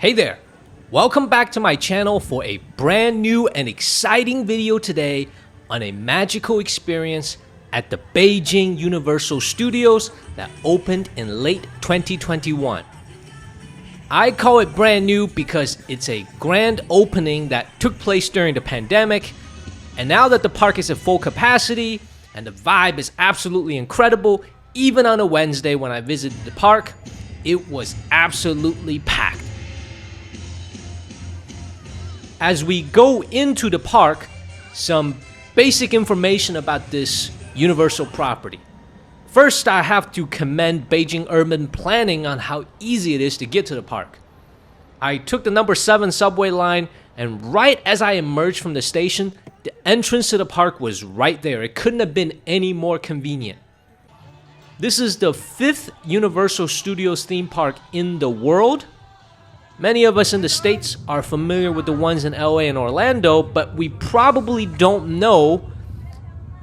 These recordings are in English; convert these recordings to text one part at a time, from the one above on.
Hey there! Welcome back to my channel for a brand new and exciting video today on a magical experience at the Beijing Universal Studios that opened in late 2021. I call it brand new because it's a grand opening that took place during the pandemic, and now that the park is at full capacity and the vibe is absolutely incredible, even on a Wednesday when I visited the park, it was absolutely packed. As we go into the park, some basic information about this Universal property. First, I have to commend Beijing urban planning on how easy it is to get to the park. I took the number 7 subway line, and right as I emerged from the station, the entrance to the park was right there. It couldn't have been any more convenient. This is the 5th Universal Studios theme park in the world. Many of us in the States are familiar with the ones in LA and Orlando, but we probably don't know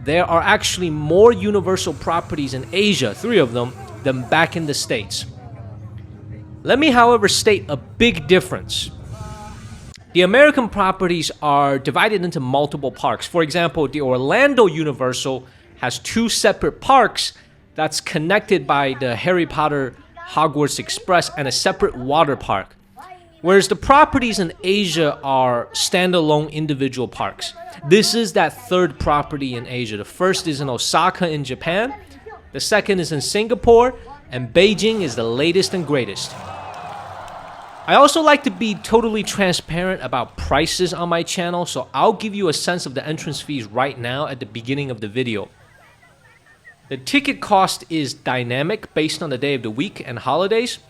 there are actually more Universal properties in Asia, 3 of them, than back in the States. Let me, however, state a big difference. The American properties are divided into multiple parks. For example, the Orlando Universal has 2 separate parks that's connected by the Harry Potter Hogwarts Express and a separate water park. Whereas the properties in Asia are standalone individual parks. This is that 3rd property in Asia. The first is in Osaka in Japan, the second is in Singapore, and Beijing is the latest and greatest. I also like to be totally transparent about prices on my channel, so I'll give you a sense of the entrance fees right now at the beginning of the video. The ticket cost is dynamic based on the day of the week and holidays.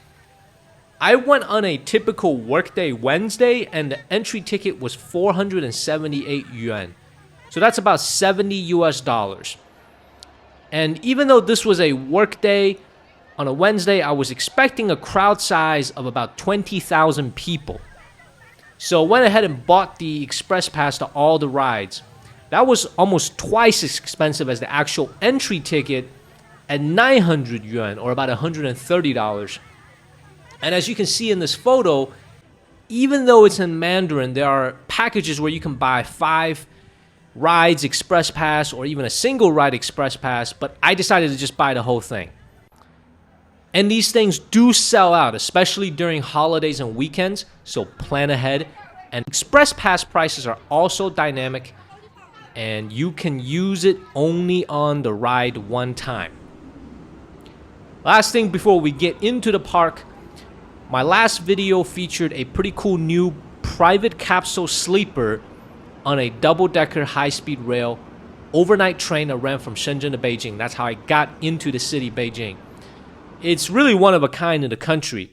I went on a typical workday Wednesday and the entry ticket was 478 yuan. So that's about $70 US. And even though this was a workday on a Wednesday, I was expecting a crowd size of about 20,000 people. So I went ahead and bought the express pass to all the rides. That was almost twice as expensive as the actual entry ticket at 900 yuan or about $130. And as you can see in this photo, even though it's in Mandarin, there are packages where you can buy 5 rides express pass or even a single ride express pass, but I decided to just buy the whole thing. And these things do sell out, especially during holidays and weekends, so plan ahead. And express pass prices are also dynamic, and you can use it only on the ride one time. Last thing before we get into the park, my last video featured a pretty cool new private capsule sleeper on a double-decker high-speed rail overnight train that ran from Shenzhen to Beijing. That's how I got into the city, Beijing. It's really one of a kind in the country.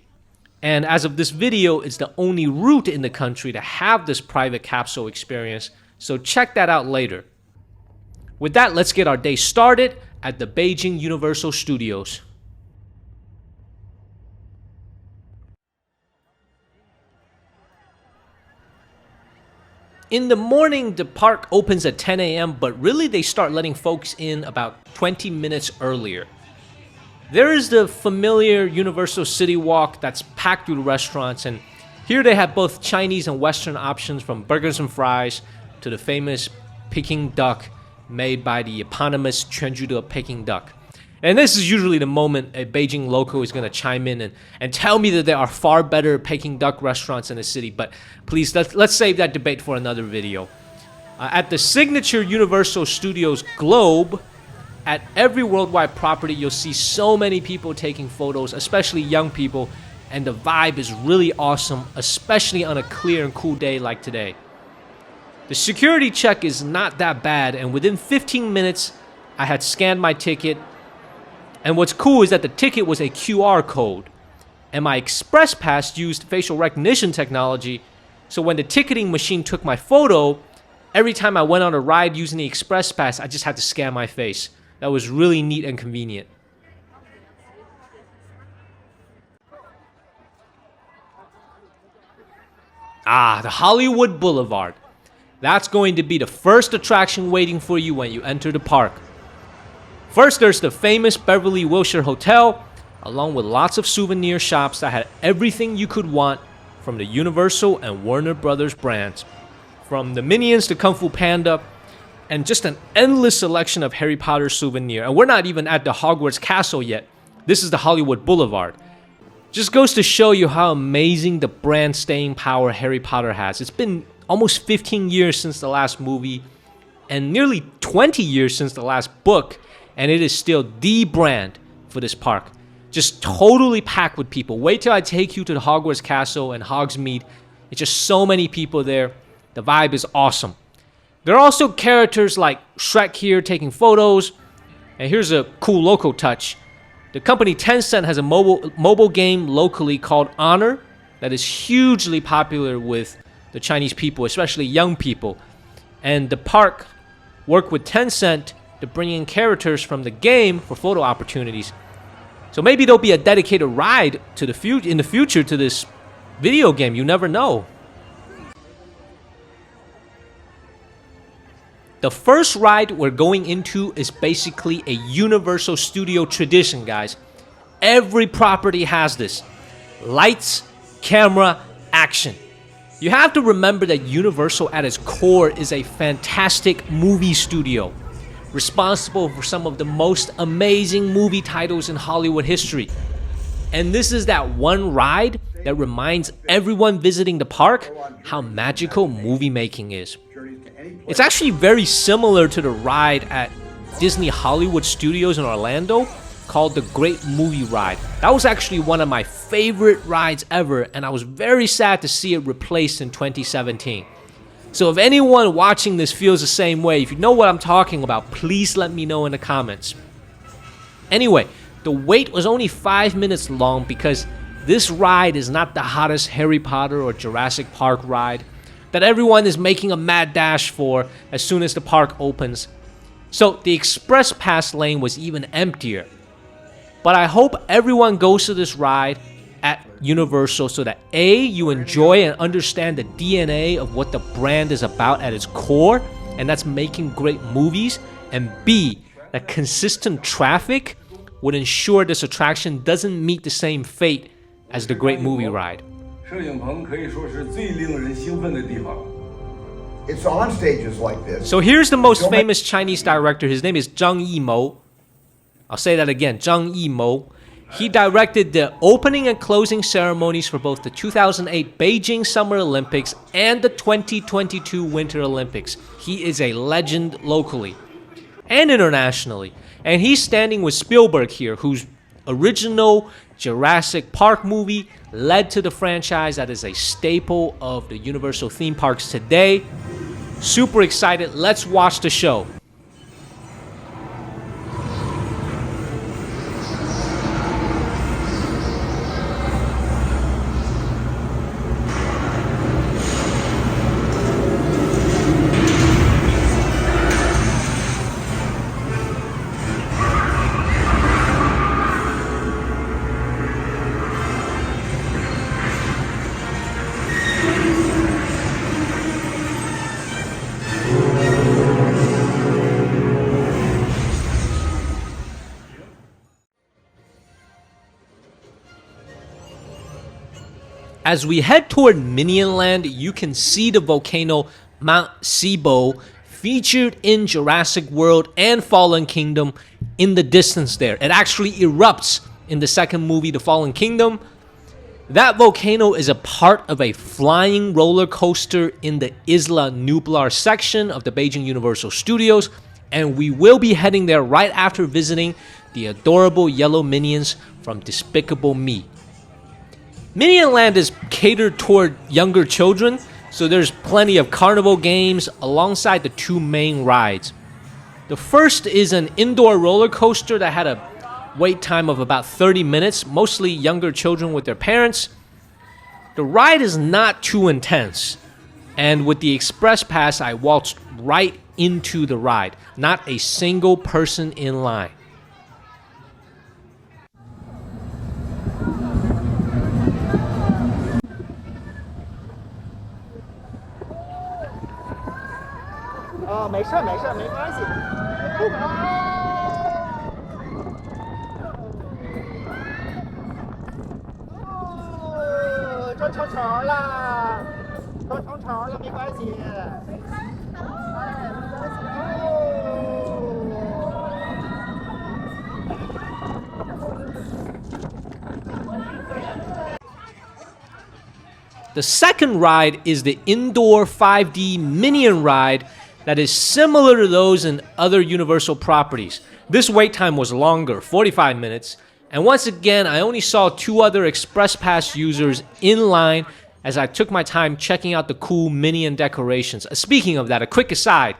And as of this video, it's the only route in the country to have this private capsule experience. So check that out later. With that, let's get our day started at the Beijing Universal Studios. In the morning, the park opens at 10 a.m., but really they start letting folks in about 20 minutes earlier. There is the familiar Universal City Walk that's packed with restaurants, and here they have both Chinese and Western options from burgers and fries to the famous Peking duck made by the eponymous Quanzhou Peking duck. And this is usually the moment a Beijing local is going to chime in and tell me that there are far better Peking duck restaurants in the city. But please, let's save that debate for another video. At the signature Universal Studios Globe, at every worldwide property, you'll see so many people taking photos, especially young people. And the vibe is really awesome, especially on a clear and cool day like today. The security check is not that bad, and within 15 minutes, I had scanned my ticket. And what's cool is that the ticket was a QR code, and my express pass used facial recognition technology, so when the ticketing machine took my photo, every time I went on a ride using the express pass, I just had to scan my face. That was really neat and convenient. The Hollywood Boulevard. That's going to be the first attraction waiting for you when you enter the park. First, there's the famous Beverly Wilshire Hotel, along with lots of souvenir shops that had everything you could want from the Universal and Warner Brothers brands. From the Minions to Kung Fu Panda, and just an endless selection of Harry Potter souvenir. And we're not even at the Hogwarts Castle yet. This is the Hollywood Boulevard. Just goes to show you how amazing the brand staying power Harry Potter has. It's been almost 15 years since the last movie, and nearly 20 years since the last book, and it is still the brand for this park. Just totally packed with people. Wait till I take you to the Hogwarts Castle and Hogsmeade. It's just so many people there. The vibe is awesome. There are also characters like Shrek here taking photos. And here's a cool local touch. The company Tencent has a mobile game locally called Honor that is hugely popular with the Chinese people, especially young people. And the park worked with Tencent to bring in characters from the game for photo opportunities. So maybe there'll be a dedicated ride to in the future to this video game. You never know. The first ride we're going into is basically a Universal Studio tradition, guys. Every property has this. Lights, camera, action. You have to remember that Universal at its core is a fantastic movie studio, responsible for some of the most amazing movie titles in Hollywood history. And this is that one ride that reminds everyone visiting the park how magical movie making is. It's actually very similar to the ride at Disney Hollywood Studios in Orlando called the Great Movie Ride. That was actually one of my favorite rides ever, and I was very sad to see it replaced in 2017. So if anyone watching this feels the same way, if you know what I'm talking about, please let me know in the comments. Anyway, the wait was only 5 minutes long because this ride is not the hottest Harry Potter or Jurassic Park ride that everyone is making a mad dash for as soon as the park opens. So the express pass lane was even emptier. But I hope everyone goes to this ride at Universal so that A, you enjoy and understand the DNA of what the brand is about at its core, and that's making great movies, and B, that consistent traffic would ensure this attraction doesn't meet the same fate as the Great Movie Ride. It's on stages like this. So here's the most famous Chinese director. His name is Zhang Yimou. I'll say that again, Zhang Yimou. He directed the opening and closing ceremonies for both the 2008 Beijing Summer Olympics and the 2022 Winter Olympics. He is a legend locally and internationally. And he's standing with Spielberg here, whose original Jurassic Park movie led to the franchise that is a staple of the Universal theme parks today. Super excited. Let's watch the show. As we head toward Minion Land, you can see the volcano Mount Sibo featured in Jurassic World and Fallen Kingdom in the distance there. It actually erupts in the second movie, The Fallen Kingdom. That volcano is a part of a flying roller coaster in the Isla Nublar section of the Beijing Universal Studios, and we will be heading there right after visiting the adorable yellow minions from Despicable Me. Minion Land is catered toward younger children, so there's plenty of carnival games alongside the two main rides. The first is an indoor roller coaster that had a wait time of about 30 minutes, mostly younger children with their parents. The ride is not too intense, and with the express pass, I waltzed right into the ride. Not a single person in line. Oh, 没事没事，没关系。哦，这说成虫了，说成虫了没关系。The second ride is the indoor 5D Minion ride that is similar to those in other Universal properties. This wait time was longer, 45 minutes, and once again, I only saw 2 other Express Pass users in line as I took my time checking out the cool Minion decorations. Speaking of that, a quick aside,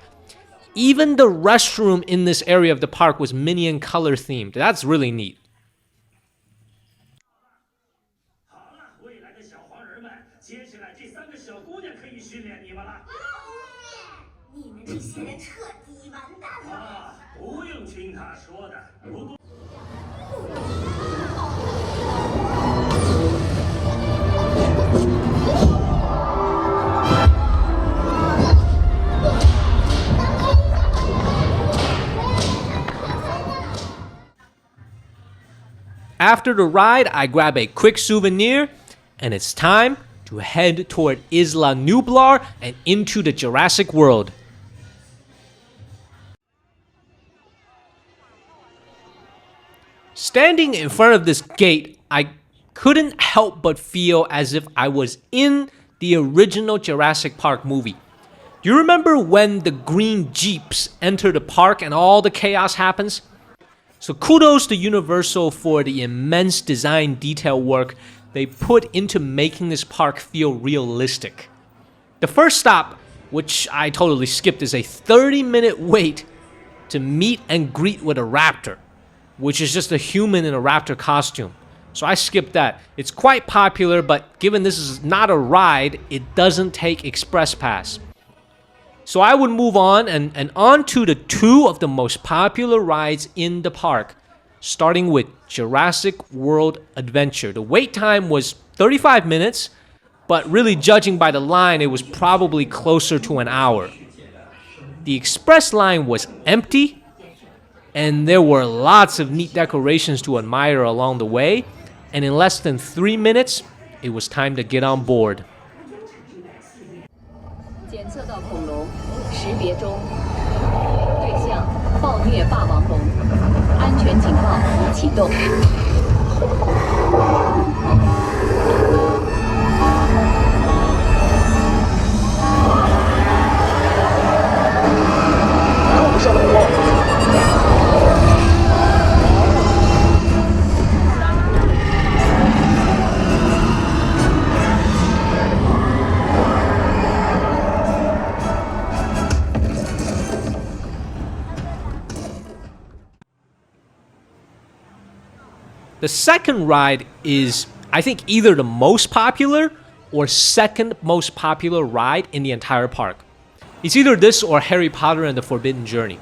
even the restroom in this area of the park was Minion color themed. That's really neat. After the ride, I grab a quick souvenir, and it's time to head toward Isla Nublar and into the Jurassic world. Standing in front of this gate, I couldn't help but feel as if I was in the original Jurassic Park movie. Do you remember when the green Jeeps enter the park and all the chaos happens? So kudos to Universal for the immense design detail work they put into making this park feel realistic. The first stop, which I totally skipped, is a 30-minute wait to meet and greet with a raptor, which is just a human in a raptor costume. So I skipped that. It's quite popular, but given this is not a ride, it doesn't take Express Pass. So I would move on and on to the 2 of the most popular rides in the park, starting with Jurassic World Adventure. The wait time was 35 minutes, but really judging by the line, it was probably closer to an hour. The express line was empty, and there were lots of neat decorations to admire along the way, and in less than 3 minutes, it was time to get on board. 检测到恐龙，识别中，对象暴虐霸王龙，安全警报已启动。The second ride is, I think, either the most popular or second most popular ride in the entire park. It's either this or Harry Potter and the Forbidden Journey.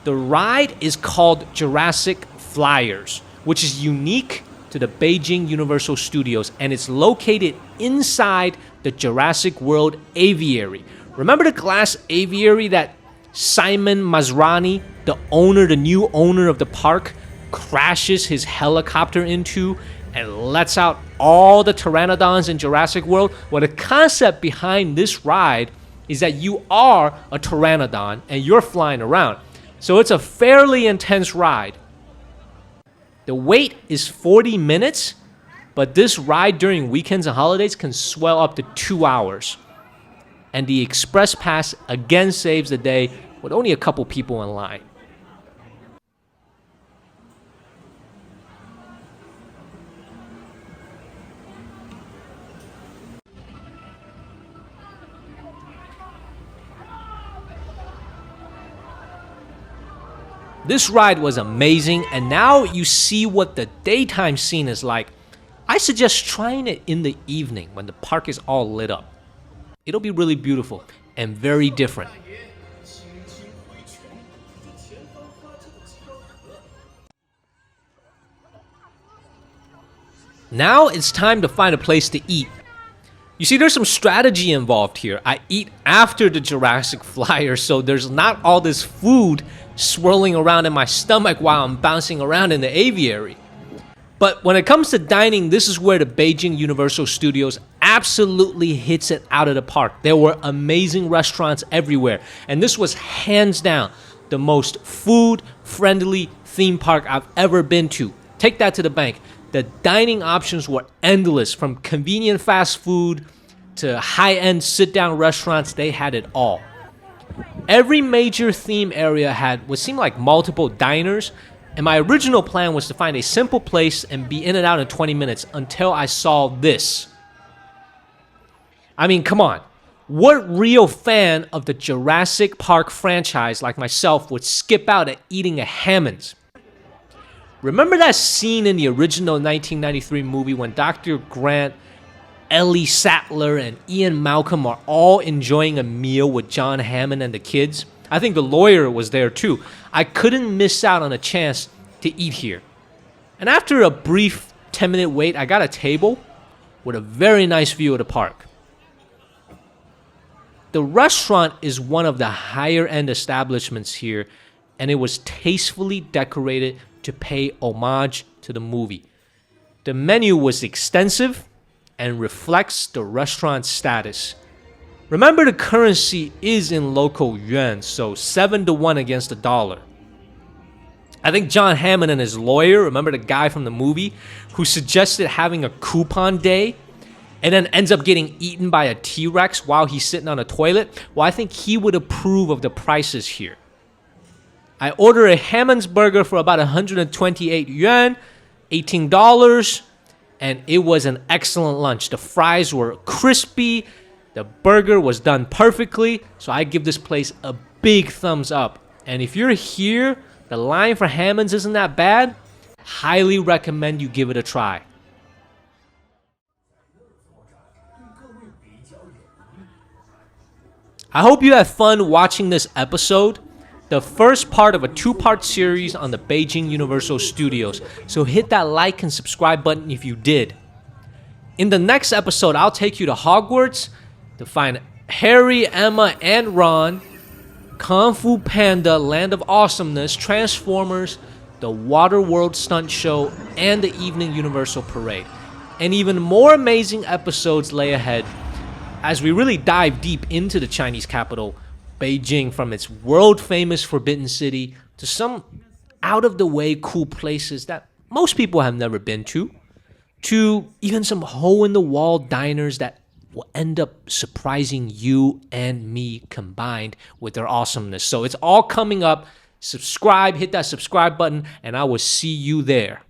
The ride is called Jurassic Flyers, which is unique to the Beijing Universal Studios, and it's located inside the Jurassic World Aviary. Remember the glass aviary that Simon Masrani, the new owner of the park, crashes his helicopter into and lets out all the pteranodons in Jurassic World? Well, the concept behind this ride is that you are a pteranodon and you're flying around. So it's a fairly intense ride. The wait is 40 minutes, but this ride during weekends and holidays can swell up to 2 hours. And the Express Pass again saves the day with only a couple people in line. This ride was amazing, and now you see what the daytime scene is like. I suggest trying it in the evening when the park is all lit up. It'll be really beautiful and very different. Now it's time to find a place to eat. You see, there's some strategy involved here. I eat after the Jurassic Flyer, so there's not all this food swirling around in my stomach while I'm bouncing around in the aviary. But when it comes to dining, this is where the Beijing Universal Studios absolutely hits it out of the park. There were amazing restaurants everywhere, and this was hands down the most food-friendly theme park I've ever been to. Take that to the bank. The dining options were endless, from convenient fast food to high-end sit-down restaurants. They had it all. Every major theme area had what seemed like multiple diners, and my original plan was to find a simple place and be in and out in 20 minutes until I saw this. I mean, come on. What real fan of the Jurassic Park franchise like myself would skip out at eating at Hammond's? Remember that scene in the original 1993 movie when Dr. Grant, Ellie Sattler, and Ian Malcolm are all enjoying a meal with John Hammond and the kids? I think the lawyer was there too. I couldn't miss out on a chance to eat here. And after a brief 10-minute wait, I got a table with a very nice view of the park. The restaurant is one of the higher-end establishments here, and it was tastefully decorated to pay homage to the movie. The menu was extensive and reflects the restaurant's status. Remember, the currency is in local yuan, so 7-1 against the dollar. I think John Hammond and his lawyer, remember the guy from the movie, who suggested having a coupon day and then ends up getting eaten by a T-Rex while he's sitting on a toilet? Well, I think he would approve of the prices here. I ordered a Hammond's burger for about 128 yuan, $18, and it was an excellent lunch. The fries were crispy. The burger was done perfectly, so I give this place a big thumbs up. And if you're here, the line for Hammond's isn't that bad. Highly recommend you give it a try. I hope you had fun watching this episode, the first part of a 2-part series on the Beijing Universal Studios. So hit that like and subscribe button if you did. In the next episode, I'll take you to Hogwarts to find Harry, Emma, and Ron, Kung Fu Panda, Land of Awesomeness, Transformers, the Waterworld Stunt Show, and the Evening Universal Parade. And even more amazing episodes lay ahead as we really dive deep into the Chinese capital, Beijing, from its world-famous Forbidden City to some out-of-the-way cool places that most people have never been to even some hole-in-the-wall diners that will end up surprising you and me combined with their awesomeness. So it's all coming up. Subscribe, hit that subscribe button, and I will see you there.